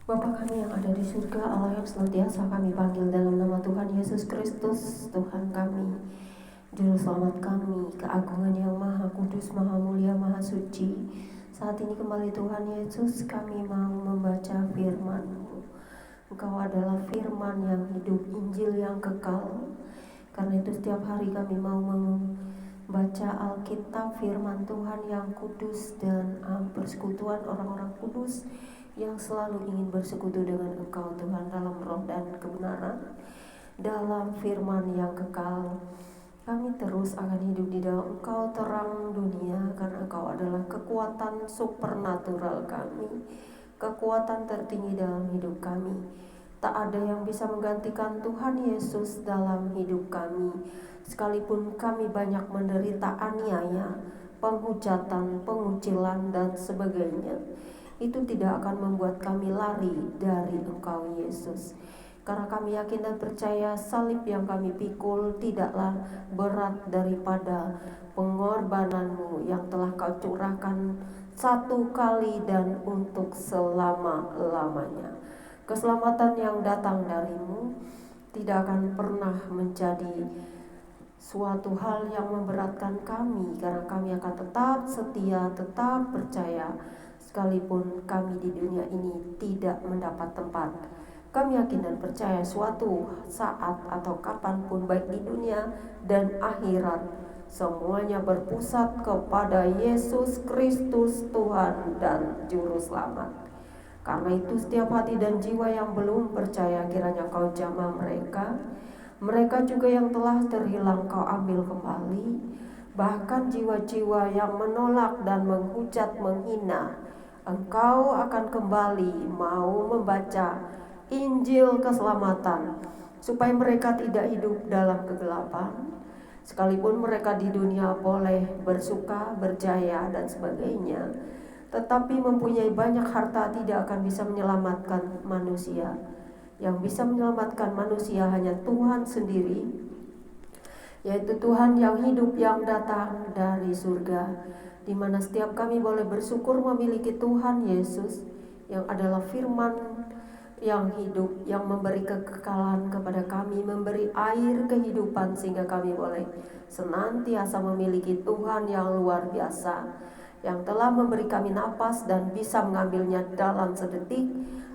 Bapa kami yang ada di surga, Allah yang senantiasa kami panggil dalam nama Tuhan Yesus Kristus, Tuhan kami, Juru Selamat kami, keagungan yang maha kudus, maha mulia, maha suci. Saat ini kembali Tuhan Yesus, kami mau membaca firman-Mu. Engkau adalah firman yang hidup, Injil yang kekal. Karena itu setiap hari kami mau membaca Alkitab, firman Tuhan yang kudus dan persekutuan orang-orang kudus yang selalu ingin bersekutu dengan Engkau Tuhan dalam roh dan kebenaran, dalam firman yang kekal. Kami terus akan hidup di dalam Engkau, terang dunia, karena Engkau adalah kekuatan supernatural kami, kekuatan tertinggi dalam hidup kami. Tak ada yang bisa menggantikan Tuhan Yesus dalam hidup kami. Sekalipun kami banyak menderita aniaya, penghujatan, pengucilan, dan sebagainya, itu tidak akan membuat kami lari dari Engkau Yesus. Karena kami yakin dan percaya salib yang kami pikul tidaklah berat daripada pengorbanan-Mu yang telah Kau curahkan satu kali dan untuk selama-lamanya. Keselamatan yang datang dari-Mu tidak akan pernah menjadi suatu hal yang memberatkan kami, karena kami akan tetap setia, tetap percaya, sekalipun kami di dunia ini tidak mendapat tempat. Kami yakin dan percaya suatu saat atau kapanpun, baik di dunia dan akhirat, semuanya berpusat kepada Yesus Kristus, Tuhan dan Juru Selamat. Karena itu setiap hati dan jiwa yang belum percaya, kiranya Kau jamah mereka. Mereka juga yang telah terhilang Kau ambil kembali. Bahkan jiwa-jiwa yang menolak dan menghujat, menghina, Engkau akan kembali mau membaca Injil keselamatan, supaya mereka tidak hidup dalam kegelapan. Sekalipun mereka di dunia boleh bersuka, berjaya dan sebagainya, tetapi mempunyai banyak harta tidak akan bisa menyelamatkan manusia. Yang bisa menyelamatkan manusia hanya Tuhan sendiri, yaitu Tuhan yang hidup, yang datang dari surga, di mana setiap kami boleh bersyukur memiliki Tuhan Yesus yang adalah firman yang hidup, yang memberi kekekalan kepada kami, memberi air kehidupan, sehingga kami boleh senantiasa memiliki Tuhan yang luar biasa, yang telah memberi kami napas dan bisa mengambilnya dalam sedetik.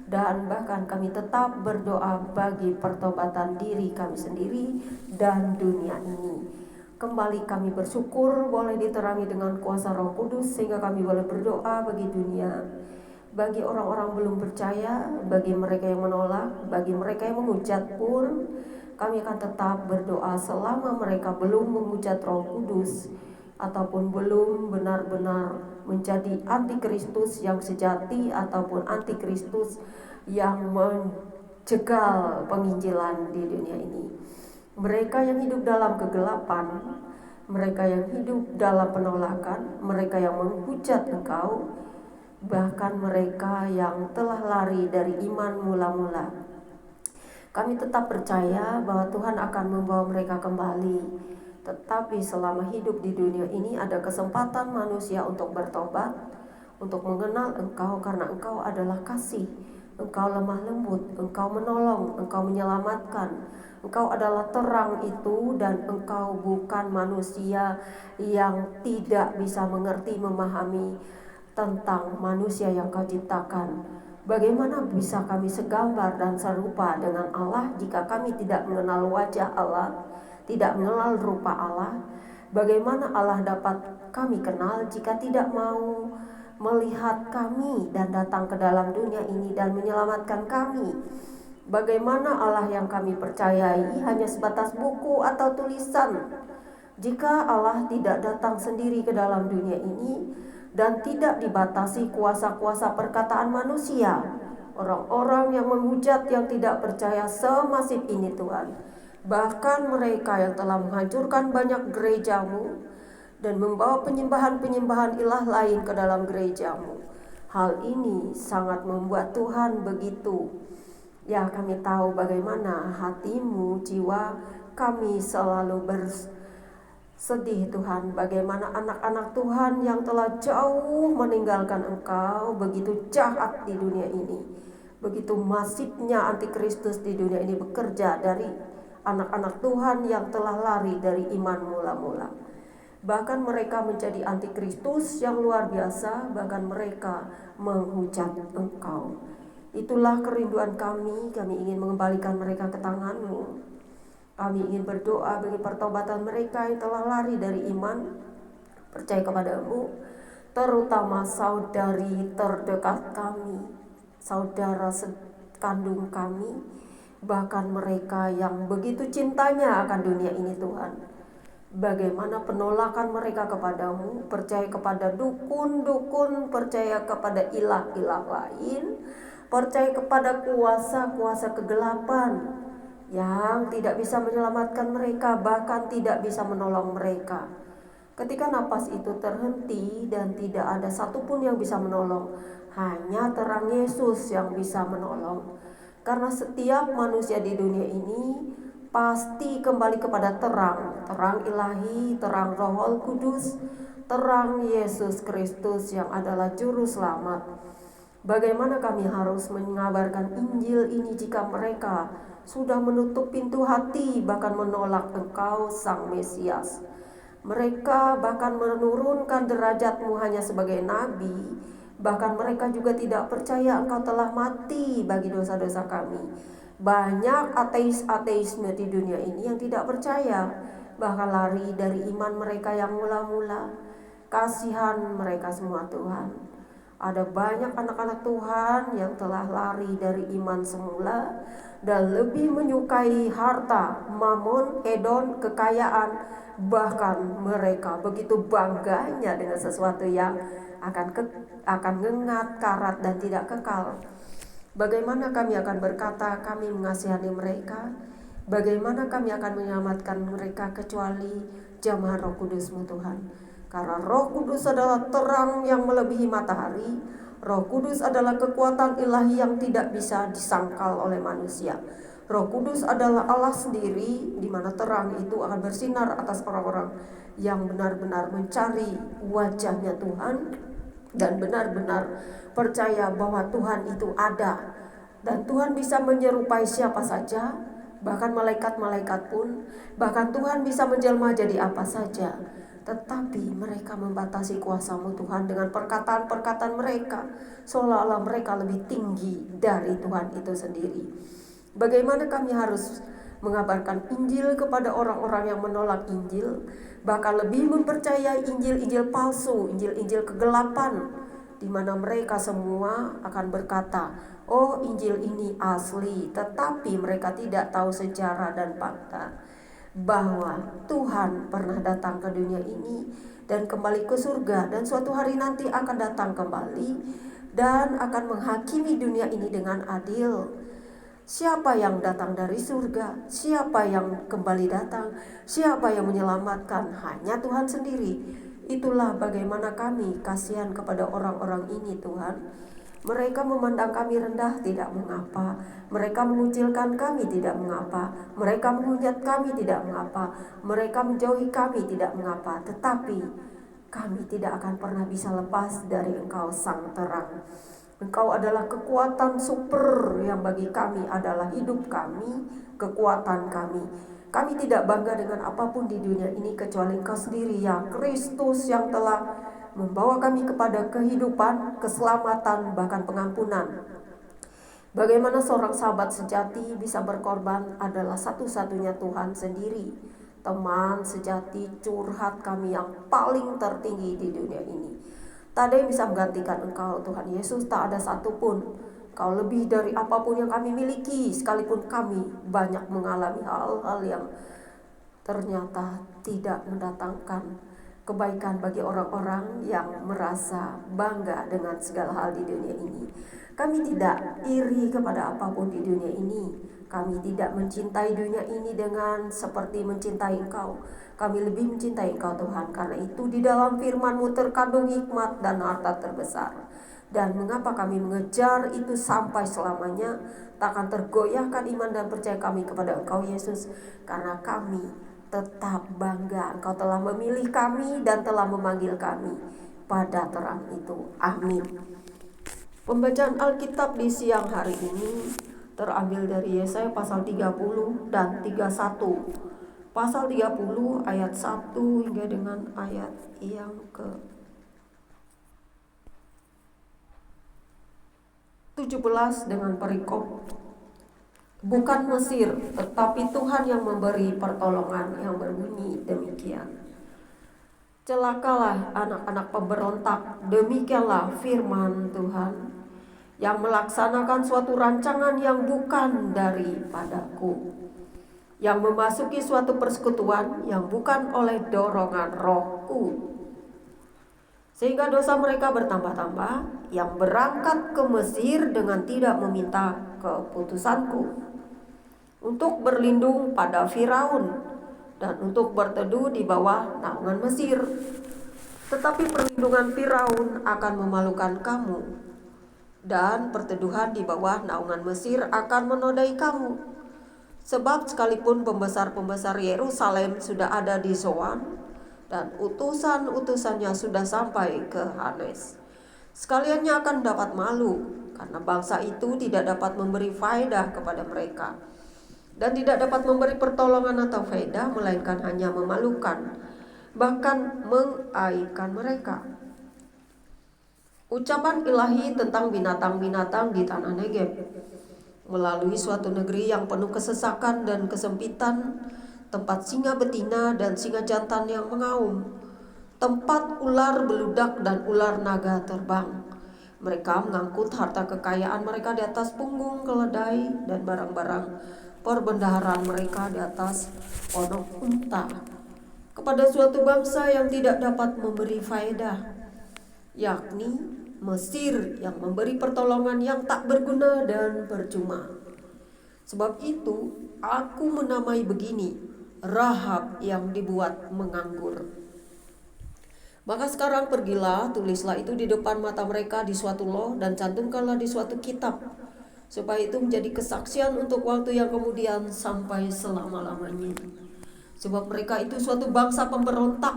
Dan bahkan kami tetap berdoa bagi pertobatan diri kami sendiri dan dunia ini. Kembali kami bersyukur boleh diterangi dengan kuasa Roh Kudus, sehingga kami boleh berdoa bagi dunia, bagi orang-orang belum percaya, bagi mereka yang menolak, bagi mereka yang menghujat pun, kami akan tetap berdoa selama mereka belum menghujat Roh Kudus, ataupun belum benar-benar menjadi antikristus yang sejati, ataupun antikristus yang menjegal penginjilan di dunia ini. Mereka yang hidup dalam kegelapan, mereka yang hidup dalam penolakan, mereka yang menghujat Engkau, bahkan mereka yang telah lari dari iman mula-mula, kami tetap percaya bahwa Tuhan akan membawa mereka kembali. Tetapi selama hidup di dunia ini ada kesempatan manusia untuk bertobat, untuk mengenal Engkau, karena Engkau adalah kasih, Engkau lemah lembut, Engkau menolong, Engkau menyelamatkan, Engkau adalah terang itu, dan Engkau bukan manusia yang tidak bisa mengerti, memahami tentang manusia yang Kau ciptakan. Bagaimana bisa kami segambar dan serupa dengan Allah jika kami tidak mengenal wajah Allah, tidak mengenal rupa Allah? Bagaimana Allah dapat kami kenal jika tidak mau melihat kami dan datang ke dalam dunia ini dan menyelamatkan kami? Bagaimana Allah yang kami percayai hanya sebatas buku atau tulisan, jika Allah tidak datang sendiri ke dalam dunia ini dan tidak dibatasi kuasa-kuasa perkataan manusia, orang-orang yang menghujat, yang tidak percaya semasif ini Tuhan, bahkan mereka yang telah menghancurkan banyak gereja-Mu dan membawa penyembahan-penyembahan ilah lain ke dalam gereja-Mu, hal ini sangat membuat Tuhan begitu. Ya, kami tahu bagaimana hatimu, jiwa kami selalu sedih Tuhan, bagaimana anak-anak Tuhan yang telah jauh meninggalkan Engkau begitu jahat di dunia ini. Begitu masifnya antikristus di dunia ini bekerja dari anak-anak Tuhan yang telah lari dari iman mula-mula. Bahkan mereka menjadi antikristus yang luar biasa, bahkan mereka menghujat Engkau. Itulah kerinduan kami ingin mengembalikan mereka ke tangan-Mu. Kami ingin berdoa bagi pertobatan mereka yang telah lari dari iman, percaya kepada-Mu, terutama saudari terdekat kami, saudara sekandung kami, bahkan mereka yang begitu cintanya akan dunia ini Tuhan. Bagaimana penolakan mereka kepada-Mu, percaya kepada dukun-dukun, percaya kepada ilah-ilah lain, percaya kepada kuasa-kuasa kegelapan yang tidak bisa menyelamatkan mereka, bahkan tidak bisa menolong mereka. Ketika napas itu terhenti dan tidak ada satupun yang bisa menolong, hanya terang Yesus yang bisa menolong. Karena setiap manusia di dunia ini pasti kembali kepada terang, terang ilahi, terang Roh Kudus, terang Yesus Kristus yang adalah juru selamat. Bagaimana kami harus mengabarkan Injil ini jika mereka sudah menutup pintu hati, bahkan menolak Engkau Sang Mesias. Mereka bahkan menurunkan derajat-Mu hanya sebagai nabi. Bahkan mereka juga tidak percaya Engkau telah mati bagi dosa-dosa kami. Banyak ateis-ateisme di dunia ini yang tidak percaya, bahkan lari dari iman mereka yang mula-mula. Kasihan mereka semua Tuhan. Ada banyak anak-anak Tuhan yang telah lari dari iman semula dan lebih menyukai harta, mamon, hedon, kekayaan. Bahkan mereka begitu bangganya dengan sesuatu yang akan ngengat, karat, dan tidak kekal. Bagaimana kami akan berkata kami mengasihani mereka? Bagaimana kami akan menyelamatkan mereka kecuali jamaah Roh Kudus-Mu Tuhan? Karena Roh Kudus adalah terang yang melebihi matahari. Roh Kudus adalah kekuatan ilahi yang tidak bisa disangkal oleh manusia. Roh Kudus adalah Allah sendiri, di mana terang itu akan bersinar atas orang-orang yang benar-benar mencari wajahnya Tuhan dan benar-benar percaya bahwa Tuhan itu ada. Dan Tuhan bisa menyerupai siapa saja, bahkan malaikat-malaikat pun, bahkan Tuhan bisa menjelma jadi apa saja. Tetapi mereka membatasi kuasa-Mu Tuhan dengan perkataan-perkataan mereka, seolah-olah mereka lebih tinggi dari Tuhan itu sendiri. Bagaimana kami harus mengabarkan Injil kepada orang-orang yang menolak Injil, bahkan lebih mempercayai Injil-Injil palsu, Injil-Injil kegelapan, di mana mereka semua akan berkata, oh Injil ini asli, tetapi mereka tidak tahu sejarah dan fakta bahwa Tuhan pernah datang ke dunia ini dan kembali ke surga, dan suatu hari nanti akan datang kembali dan akan menghakimi dunia ini dengan adil. Siapa yang datang dari surga? Siapa yang kembali datang? Siapa yang menyelamatkan? Hanya Tuhan sendiri. Itulah bagaimana kami kasihan kepada orang-orang ini Tuhan. Mereka memandang kami rendah, tidak mengapa. Mereka mengucilkan kami, tidak mengapa. Mereka menghujat kami, tidak mengapa. Mereka menjauhi kami, tidak mengapa. Tetapi kami tidak akan pernah bisa lepas dari Engkau Sang Terang. Engkau adalah kekuatan super yang bagi kami adalah hidup kami, kekuatan kami. Kami tidak bangga dengan apapun di dunia ini kecuali Engkau sendiri, ya Kristus, yang telah membawa kami kepada kehidupan, keselamatan, bahkan pengampunan. Bagaimana seorang sahabat sejati bisa berkorban adalah satu-satunya Tuhan sendiri. Teman sejati curhat kami yang paling tertinggi di dunia ini. Tak ada yang bisa menggantikan Engkau Tuhan Yesus, tak ada satupun. Kau lebih dari apapun yang kami miliki, sekalipun kami banyak mengalami hal-hal yang ternyata tidak mendatangkan kebaikan bagi orang-orang yang merasa bangga dengan segala hal di dunia ini. Kami tidak iri kepada apapun di dunia ini. Kami tidak mencintai dunia ini dengan seperti mencintai Engkau. Kami lebih mencintai Engkau Tuhan. Karena itu di dalam firman-Mu terkandung hikmat dan harta terbesar. Dan mengapa kami mengejar itu sampai selamanya, tak akan tergoyahkan iman dan percaya kami kepada Engkau Yesus. Karena kami tetap bangga Engkau telah memilih kami dan telah memanggil kami pada terang itu. Amin. Pembacaan Alkitab di siang hari ini terambil dari Yesaya pasal 30 dan 31. Pasal 30 ayat 1 hingga dengan ayat yang ke 17 dengan perikop, bukan Mesir, tetapi Tuhan yang memberi pertolongan, yang berbunyi demikian. Celakalah anak-anak pemberontak, demikianlah firman Tuhan, yang melaksanakan suatu rancangan yang bukan daripadaku, yang memasuki suatu persekutuan yang bukan oleh dorongan rohku, sehingga dosa mereka bertambah-tambah, yang berangkat ke Mesir dengan tidak meminta keputusanku, untuk berlindung pada Firaun dan untuk berteduh di bawah naungan Mesir. Tetapi perlindungan Firaun akan memalukan kamu, dan perteduhan di bawah naungan Mesir akan menodai kamu. Sebab sekalipun pembesar-pembesar Yerusalem sudah ada di Zoan, dan utusan-utusannya sudah sampai ke Hanes, sekaliannya akan dapat malu, karena bangsa itu tidak dapat memberi faedah kepada mereka, dan tidak dapat memberi pertolongan atau faedah, melainkan hanya memalukan, bahkan mengaibkan mereka. Ucapan ilahi tentang binatang-binatang di tanah Negeb. Melalui suatu negeri yang penuh kesesakan dan kesempitan, tempat singa betina dan singa jantan yang mengaum, tempat ular beludak dan ular naga terbang. Mereka mengangkut harta kekayaan mereka di atas punggung keledai, dan barang-barang perbendaharaan mereka di atas ponok unta, kepada suatu bangsa yang tidak dapat memberi faedah, yakni Mesir, yang memberi pertolongan yang tak berguna dan percuma. Sebab itu aku menamai begini, Rahab yang dibuat menganggur. Maka sekarang pergilah, tulislah itu di depan mata mereka di suatu loh, dan cantumkanlah di suatu kitab, supaya itu menjadi kesaksian untuk waktu yang kemudian sampai selama-lamanya. Sebab mereka itu suatu bangsa pemberontak,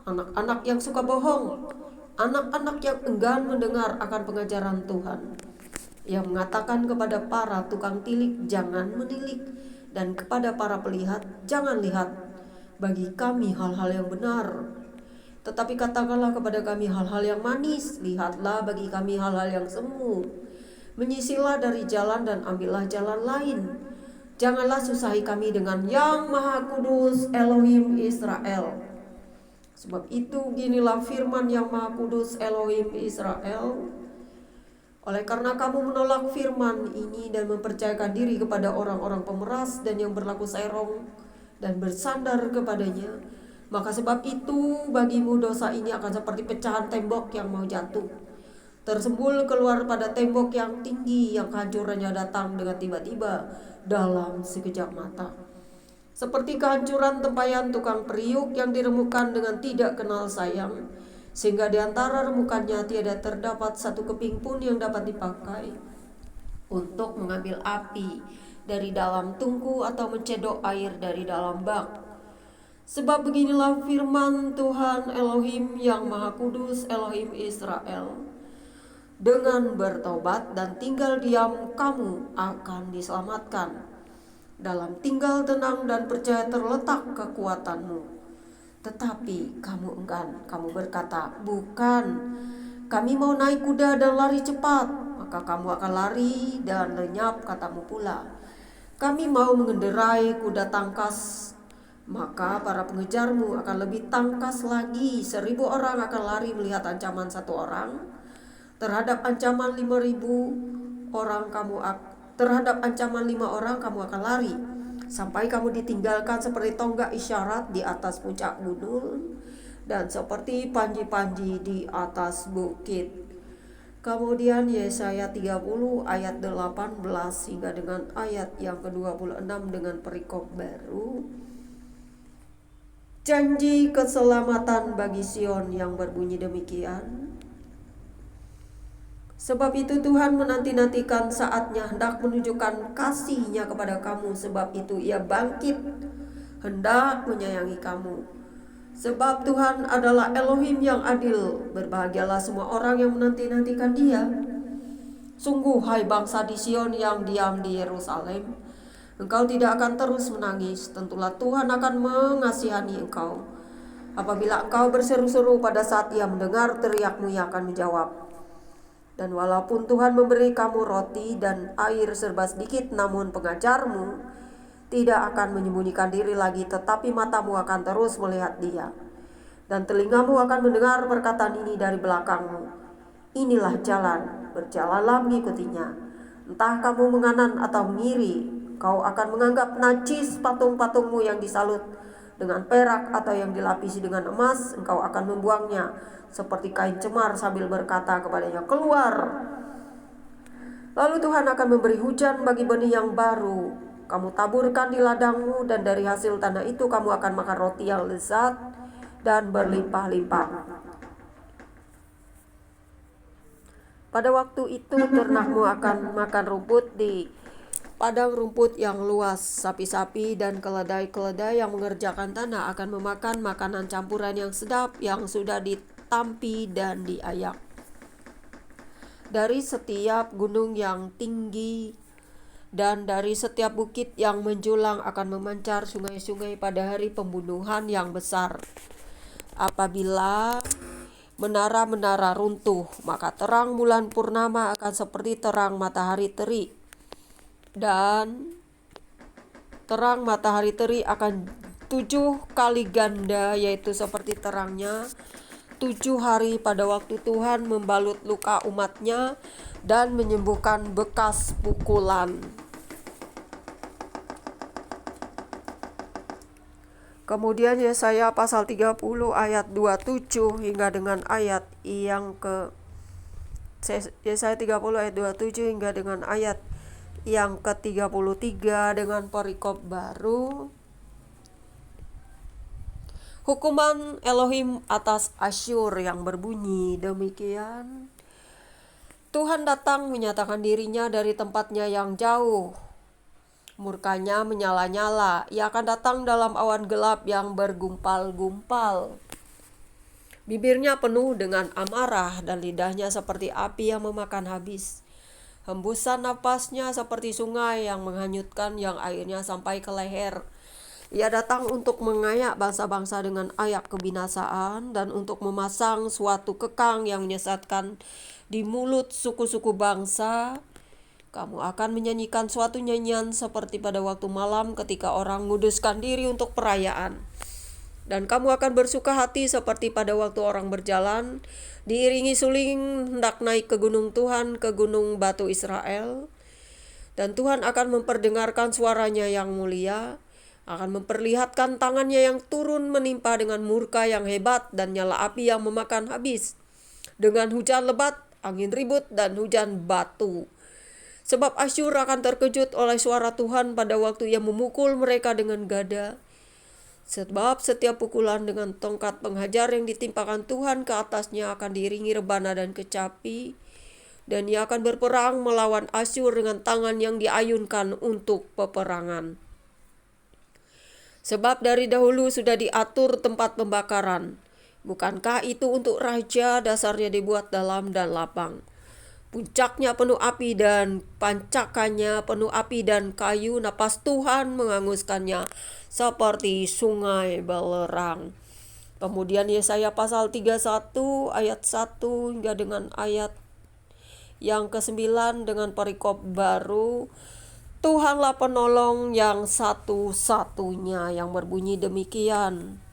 anak-anak yang suka bohong, anak-anak yang enggan mendengar akan pengajaran Tuhan, yang mengatakan kepada para tukang tilik, jangan menilik, dan kepada para pelihat, jangan lihat bagi kami hal-hal yang benar, tetapi katakanlah kepada kami hal-hal yang manis, lihatlah bagi kami hal-hal yang semu. Menyisilah dari jalan dan ambillah jalan lain. Janganlah susahi kami dengan Yang Maha Kudus Elohim Israel. Sebab itu ginilah firman Yang Maha Kudus Elohim Israel. Oleh karena kamu menolak firman ini dan mempercayakan diri kepada orang-orang pemeras dan yang berlaku serong dan bersandar kepadanya, maka sebab itu bagimu dosa ini akan seperti pecahan tembok yang mau jatuh, tersembul keluar pada tembok yang tinggi, yang kehancurannya datang dengan tiba-tiba dalam sekejap mata. Seperti kehancuran tempayan tukang periuk yang diremukan dengan tidak kenal sayang, sehingga di antara remukannya tiada terdapat satu keping pun yang dapat dipakai untuk mengambil api dari dalam tungku atau mencedok air dari dalam bak. Sebab beginilah firman Tuhan Elohim yang Maha Kudus Elohim Israel, dengan bertobat dan tinggal diam kamu akan diselamatkan. Dalam tinggal tenang dan percaya terletak kekuatanmu. Tetapi kamu enggan, kamu berkata, bukan, kami mau naik kuda dan lari cepat. Maka kamu akan lari dan lenyap, katamu pula. Kami mau mengendarai kuda tangkas, maka para pengejarmu akan lebih tangkas lagi. 1.000 orang akan lari melihat ancaman 1 orang. Terhadap ancaman 5.000 orang terhadap ancaman 5 orang kamu akan lari, sampai kamu ditinggalkan seperti tonggak isyarat di atas puncak gunung, dan seperti panji-panji di atas bukit. Kemudian Yesaya 30 ayat 18 hingga dengan ayat yang ke-26 dengan perikop baru. Janji keselamatan bagi Sion yang berbunyi demikian. Sebab itu Tuhan menanti-nantikan saatnya hendak menunjukkan kasih-Nya kepada kamu. Sebab itu Ia bangkit hendak menyayangi kamu. Sebab Tuhan adalah Elohim yang adil. Berbahagialah semua orang yang menanti-nantikan Dia. Sungguh hai bangsa di Sion yang diam di Yerusalem, engkau tidak akan terus menangis. Tentulah Tuhan akan mengasihani engkau. Apabila engkau berseru-seru pada saat Ia mendengar teriakmu, Ia akan menjawab. Dan walaupun Tuhan memberi kamu roti dan air serba sedikit, namun pengajarmu tidak akan menyembunyikan diri lagi, tetapi matamu akan terus melihat Dia, dan telingamu akan mendengar perkataan ini dari belakangmu. Inilah jalan, berjalanlah mengikutinya. Entah kamu menganan atau mengiri, kau akan menganggap najis patung-patungmu yang disalut dengan perak atau yang dilapisi dengan emas. Engkau akan membuangnya seperti kain cemar sambil berkata kepadanya, keluar. Lalu Tuhan akan memberi hujan bagi benih yang baru. Kamu taburkan di ladangmu, dan dari hasil tanah itu kamu akan makan roti yang lezat dan berlimpah-limpah. Pada waktu itu ternakmu akan makan rumput di padang rumput yang luas. Sapi-sapi dan keledai-keledai yang mengerjakan tanah akan memakan makanan campuran yang sedap yang sudah ditampi dan diayak. Dari setiap gunung yang tinggi dan dari setiap bukit yang menjulang akan memancar sungai-sungai pada hari pembunuhan yang besar. Apabila menara-menara runtuh, maka terang bulan purnama akan seperti terang matahari terik, dan terang matahari terik akan 7 kali ganda, yaitu seperti terangnya 7 hari pada waktu Tuhan membalut luka umatnya dan menyembuhkan bekas pukulan. Kemudian Yesaya pasal 30 ayat 27 hingga dengan ayat yang ke Yesaya 30 ayat 27 hingga dengan ayat yang ke-33 dengan perikop baru. Hukuman Elohim atas Asyur yang berbunyi demikian. Tuhan datang menyatakan dirinya dari tempatnya yang jauh. Murkanya menyala-nyala, Ia akan datang dalam awan gelap yang bergumpal-gumpal. Bibirnya penuh dengan amarah dan lidahnya seperti api yang memakan habis. Hembusan napasnya seperti sungai yang menghanyutkan, yang airnya sampai ke leher. Ia datang untuk mengayak bangsa-bangsa dengan ayak kebinasaan, dan untuk memasang suatu kekang yang menyesatkan di mulut suku-suku bangsa. Kamu akan menyanyikan suatu nyanyian seperti pada waktu malam ketika orang menguduskan diri untuk perayaan. Dan kamu akan bersuka hati seperti pada waktu orang berjalan, diiringi suling hendak naik ke gunung Tuhan, ke gunung batu Israel. Dan Tuhan akan memperdengarkan suaranya yang mulia, akan memperlihatkan tangannya yang turun menimpa dengan murka yang hebat dan nyala api yang memakan habis, dengan hujan lebat, angin ribut, dan hujan batu. Sebab Asyur akan terkejut oleh suara Tuhan pada waktu Ia memukul mereka dengan gada. Sebab setiap pukulan dengan tongkat penghajar yang ditimpakan Tuhan ke atasnya akan diiringi rebana dan kecapi. Dan Ia akan berperang melawan Asyur dengan tangan yang diayunkan untuk peperangan. Sebab dari dahulu sudah diatur tempat pembakaran. Bukankah itu untuk raja, dasarnya dibuat dalam dan lapang. Puncaknya penuh api dan pancakannya penuh api dan kayu. Napas Tuhan menghanguskannya seperti sungai belerang. Kemudian Yesaya pasal 31 ayat 1 hingga dengan ayat yang ke-9 dengan perikop baru. Tuhanlah penolong yang satu-satunya, yang berbunyi demikian.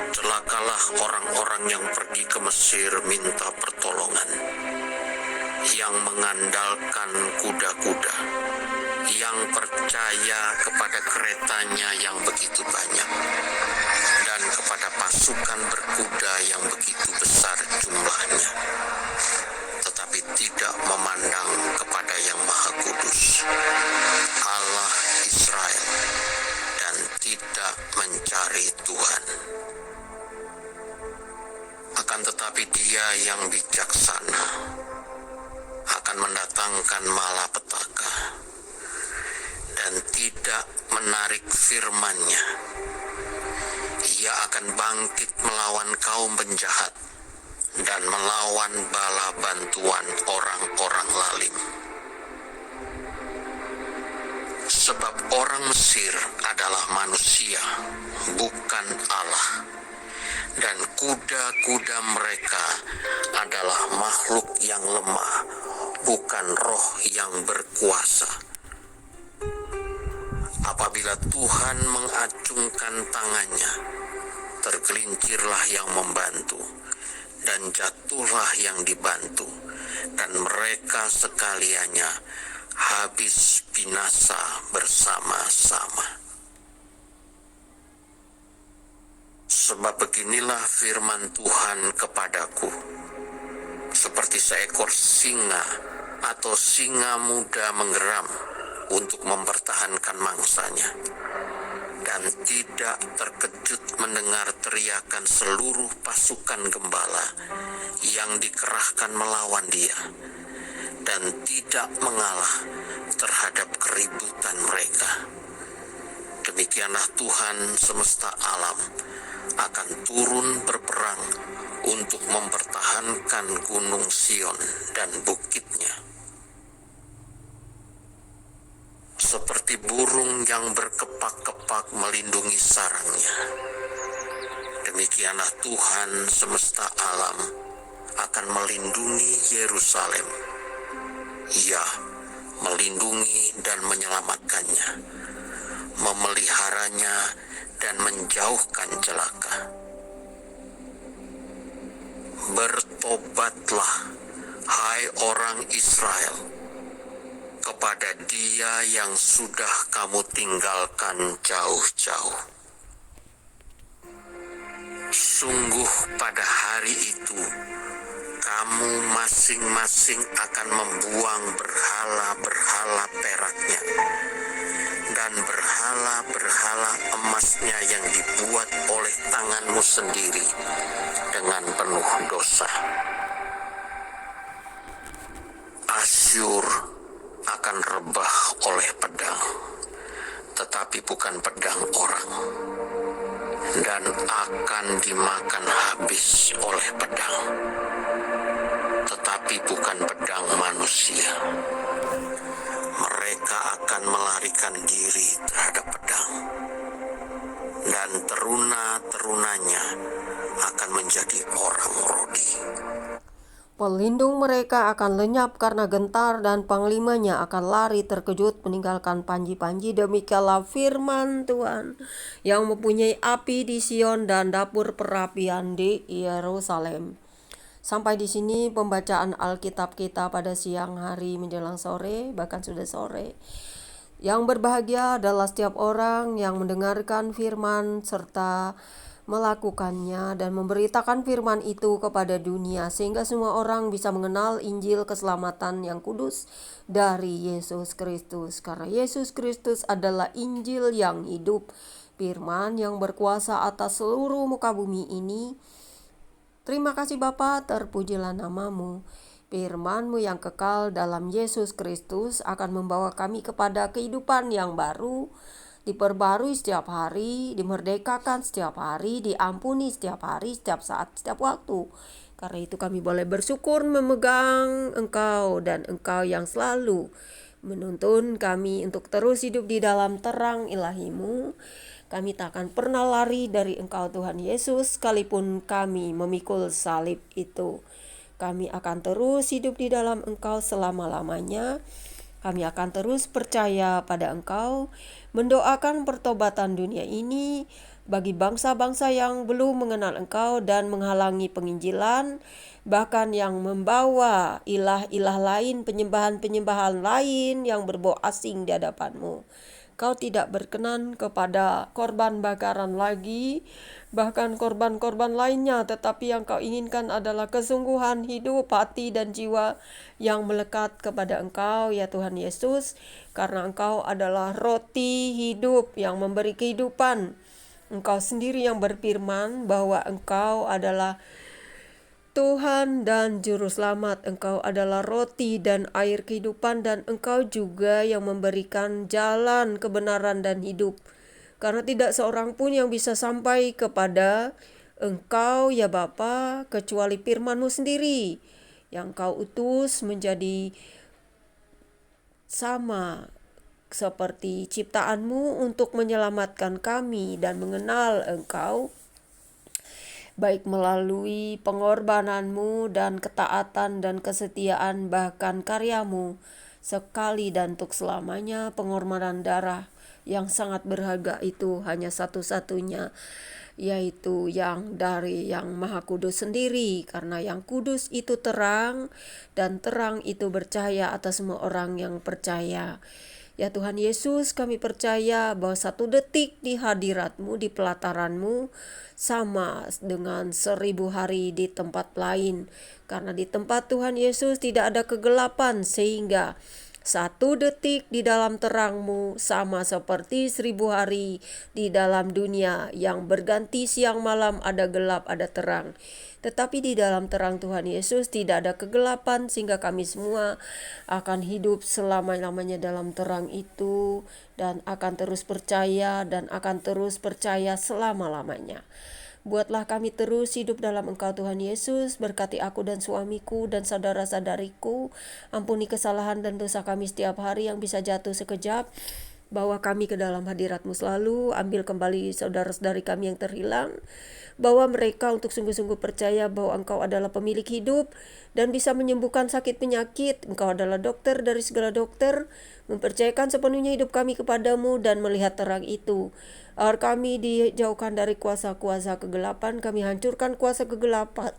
Celakalah orang-orang yang pergi ke Mesir minta pertolongan, yang mengandalkan kuda-kuda, yang percaya kepada keretanya yang begitu banyak, dan kepada pasukan berkuda yang begitu besar jumlahnya, tetapi tidak memandang kepada Yang Maha Kudus, Allah Israel, dan tidak mencari Tuhan. Akan tetapi Dia yang bijaksana akan mendatangkan malapetaka. tidak menarik firman-Nya, Ia akan bangkit melawan kaum penjahat dan melawan bala bantuan orang-orang lalim. Sebab orang Mesir adalah manusia, bukan Allah, dan kuda-kuda mereka adalah makhluk yang lemah, bukan roh yang berkuasa. Apabila Tuhan mengacungkan tangannya, tergelincirlah yang membantu, dan jatuhlah yang dibantu, dan mereka sekaliannya habis binasa bersama-sama. Sebab beginilah firman Tuhan kepadaku, seperti seekor singa atau singa muda menggeram untuk mempertahankan mangsanya, dan tidak terkejut mendengar teriakan seluruh pasukan gembala yang dikerahkan melawan dia, dan tidak mengalah terhadap keributan mereka. Demikianlah Tuhan semesta alam akan turun berperang untuk mempertahankan gunung Sion dan bukitnya. Seperti burung yang berkepak-kepak melindungi sarangnya, demikianlah Tuhan semesta alam akan melindungi Yerusalem. Ia melindungi dan menyelamatkannya, memeliharanya dan menjauhkan celaka. Bertobatlah, hai orang Israel, kepada Dia yang sudah kamu tinggalkan jauh-jauh. Sungguh pada hari itu, kamu masing-masing akan membuang berhala-berhala peraknya dan berhala-berhala emasnya yang dibuat oleh tanganmu sendiri dengan penuh dosa. Asyur akan rebah oleh pedang, tetapi bukan pedang orang, dan akan dimakan habis oleh pedang, tetapi bukan pedang manusia. Mereka akan melarikan diri terhadap pedang, dan teruna-terunanya akan menjadi orang Rodi. Pelindung mereka akan lenyap karena gentar, dan panglimanya akan lari terkejut meninggalkan panji-panji. Demikianlah firman Tuhan yang mempunyai api di Sion dan dapur perapian di Yerusalem. Sampai di sini pembacaan Alkitab kita pada siang hari menjelang sore, bahkan sudah sore. Yang berbahagia adalah setiap orang yang mendengarkan firman serta melakukannya dan memberitakan firman itu kepada dunia, sehingga semua orang bisa mengenal Injil keselamatan yang kudus dari Yesus Kristus. Karena Yesus Kristus adalah Injil yang hidup, firman yang berkuasa atas seluruh muka bumi ini. Terima kasih Bapa, terpujilah namamu. Firman-Mu yang kekal dalam Yesus Kristus akan membawa kami kepada kehidupan yang baru, diperbarui setiap hari, dimerdekakan setiap hari, diampuni setiap hari, setiap saat, setiap waktu. Karena itu kami boleh bersyukur memegang Engkau, dan Engkau yang selalu menuntun kami untuk terus hidup di dalam terang ilahi-Mu. Kami tak akan pernah lari dari Engkau Tuhan Yesus, sekalipun kami memikul salib itu. Kami akan terus hidup di dalam Engkau selama-lamanya. Kami akan terus percaya pada Engkau, mendoakan pertobatan dunia ini bagi bangsa-bangsa yang belum mengenal Engkau dan menghalangi penginjilan, bahkan yang membawa ilah-ilah lain, penyembahan-penyembahan lain yang berbau asing di hadapan-Mu. Kau tidak berkenan kepada korban bakaran lagi, bahkan korban-korban lainnya, tetapi yang Kau inginkan adalah kesungguhan hidup, hati dan jiwa yang melekat kepada Engkau, ya Tuhan Yesus, karena Engkau adalah roti hidup yang memberi kehidupan. Engkau sendiri yang berfirman bahwa Engkau adalah Tuhan dan Juru Selamat, Engkau adalah roti dan air kehidupan, dan Engkau juga yang memberikan jalan kebenaran dan hidup. Karena tidak seorang pun yang bisa sampai kepada Engkau ya Bapa kecuali firman-Mu sendiri yang Kau utus menjadi sama seperti ciptaan-Mu untuk menyelamatkan kami dan mengenal Engkau, baik melalui pengorbanan-Mu dan ketaatan dan kesetiaan, bahkan karya-Mu sekali dan untuk selamanya. Pengorbanan darah yang sangat berharga itu hanya satu-satunya, yaitu yang dari Yang Maha Kudus sendiri, karena Yang Kudus itu terang dan terang itu bercahaya atas semua orang yang percaya. Ya Tuhan Yesus, kami percaya bahwa 1 detik di hadirat-Mu, di pelataran-Mu, sama dengan 1000 hari di tempat lain. Karena di tempat Tuhan Yesus tidak ada kegelapan, sehingga 1 detik di dalam terang-Mu sama seperti 1000 hari di dalam dunia yang berganti siang malam, ada gelap, ada terang. Tetapi di dalam terang Tuhan Yesus tidak ada kegelapan, sehingga kami semua akan hidup selama-lamanya dalam terang itu, dan akan terus percaya selama-lamanya. Buatlah kami terus hidup dalam Engkau Tuhan Yesus. Berkati aku dan suamiku dan saudara-saudariku. Ampuni kesalahan dan dosa kami setiap hari yang bisa jatuh sekejap. Bawa kami ke dalam hadirat-Mu selalu. Ambil kembali saudara-saudari kami yang terhilang. Bawa mereka untuk sungguh-sungguh percaya bahwa Engkau adalah pemilik hidup dan bisa menyembuhkan sakit penyakit. Engkau adalah dokter dari segala dokter. Mempercayakan sepenuhnya hidup kami kepadamu dan melihat terang itu. Agar kami dijauhkan dari kuasa-kuasa kegelapan. Kami hancurkan kuasa kegelapan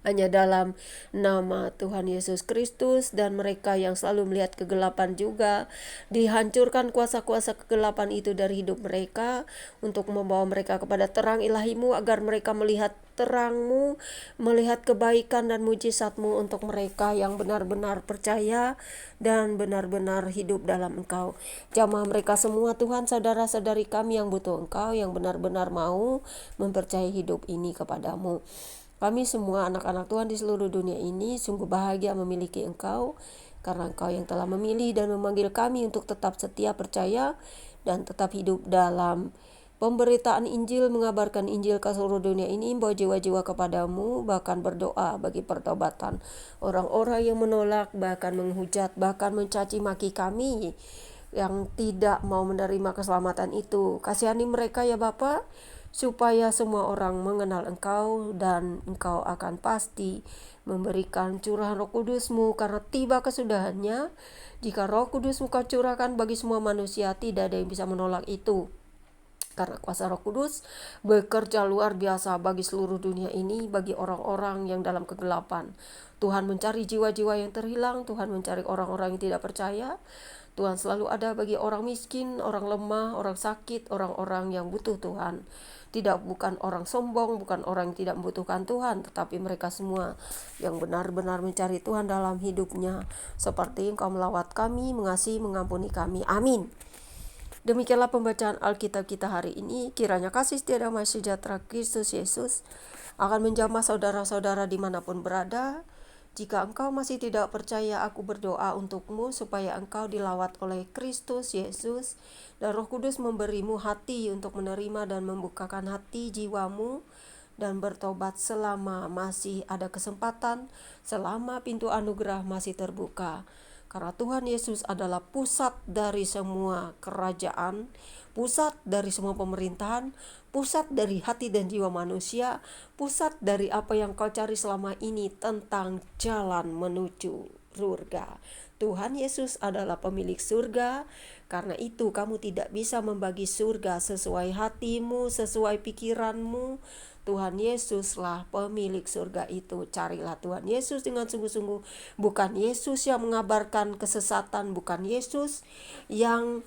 hanya dalam nama Tuhan Yesus Kristus, dan mereka yang selalu melihat kegelapan juga dihancurkan kuasa-kuasa kegelapan itu dari hidup mereka, untuk membawa mereka kepada terang ilahi-Mu, agar mereka melihat terang-Mu, melihat kebaikan dan mujizat-Mu untuk mereka yang benar-benar percaya dan benar-benar hidup dalam Engkau. Jamah mereka semua Tuhan, saudara-saudari kami yang butuh Engkau, yang benar-benar mau mempercayai hidup ini kepadamu. Kami semua anak-anak Tuhan di seluruh dunia ini sungguh bahagia memiliki Engkau, karena Engkau yang telah memilih dan memanggil kami untuk tetap setia percaya dan tetap hidup dalam pemberitaan Injil, mengabarkan Injil ke seluruh dunia ini, membawa jiwa-jiwa kepadamu, bahkan berdoa bagi pertobatan orang-orang yang menolak, bahkan menghujat, bahkan mencaci maki kami yang tidak mau menerima keselamatan itu. Kasihani mereka ya Bapa, supaya semua orang mengenal Engkau, dan Engkau akan pasti memberikan curahan Roh Kudus-Mu, karena tiba kesudahannya. Jika Roh Kudus-Mu Kau curahkan bagi semua manusia, tidak ada yang bisa menolak itu. Karena kuasa Roh Kudus bekerja luar biasa bagi seluruh dunia ini, bagi orang-orang yang dalam kegelapan. Tuhan mencari jiwa-jiwa yang terhilang, Tuhan mencari orang-orang yang tidak percaya. Tuhan selalu ada bagi orang miskin, orang lemah, orang sakit, orang-orang yang butuh Tuhan. Bukan orang sombong, bukan orang yang tidak membutuhkan Tuhan, tetapi mereka semua yang benar-benar mencari Tuhan dalam hidupnya, seperti Engkau melawat kami, mengasihi, mengampuni kami. Amin. Demikianlah pembacaan Alkitab kita hari ini. Kiranya kasih setia damai sejahtera Kristus Yesus akan menjamah saudara-saudara dimanapun berada. Jika engkau masih tidak percaya, aku berdoa untukmu supaya engkau dilawat oleh Kristus Yesus dan Roh Kudus memberimu hati untuk menerima dan membukakan hati jiwamu dan bertobat selama masih ada kesempatan, selama pintu anugerah masih terbuka. Karena Tuhan Yesus adalah pusat dari semua kerajaan, pusat dari semua pemerintahan, pusat dari hati dan jiwa manusia, pusat dari apa yang kau cari selama ini tentang jalan menuju surga. Tuhan Yesus adalah pemilik surga. Karena itu kamu tidak bisa membagi surga sesuai hatimu, sesuai pikiranmu. Tuhan Yesuslah pemilik surga itu. Carilah Tuhan Yesus dengan sungguh-sungguh. Bukan Yesus yang mengabarkan kesesatan, bukan Yesus yang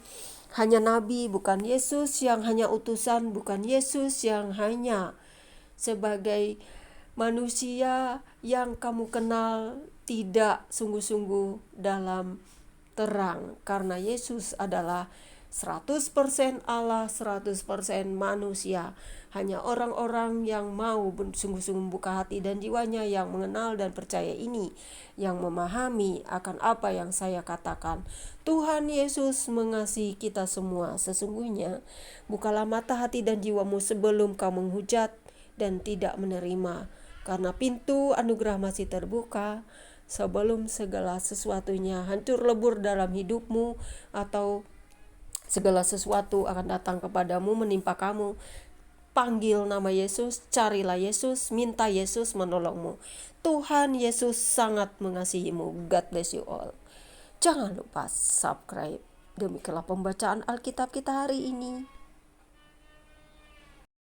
hanya nabi, bukan Yesus yang hanya utusan, bukan Yesus yang hanya sebagai manusia yang kamu kenal tidak sungguh-sungguh dalam terang, karena Yesus adalah 100% Allah, 100% manusia. Hanya orang-orang yang mau sungguh-sungguh membuka hati dan jiwanya, yang mengenal dan percaya ini, yang memahami akan apa yang saya katakan. Tuhan Yesus mengasihi kita semua. Sesungguhnya bukalah mata hati dan jiwamu sebelum kau menghujat dan tidak menerima, karena pintu anugerah masih terbuka sebelum segala sesuatunya hancur lebur dalam hidupmu, atau segala sesuatu akan datang kepadamu, menimpa kamu. Panggil nama Yesus, carilah Yesus, minta Yesus menolongmu. Tuhan Yesus sangat mengasihimu. God bless you all. Jangan lupa subscribe. Demikianlah pembacaan Alkitab kita hari ini.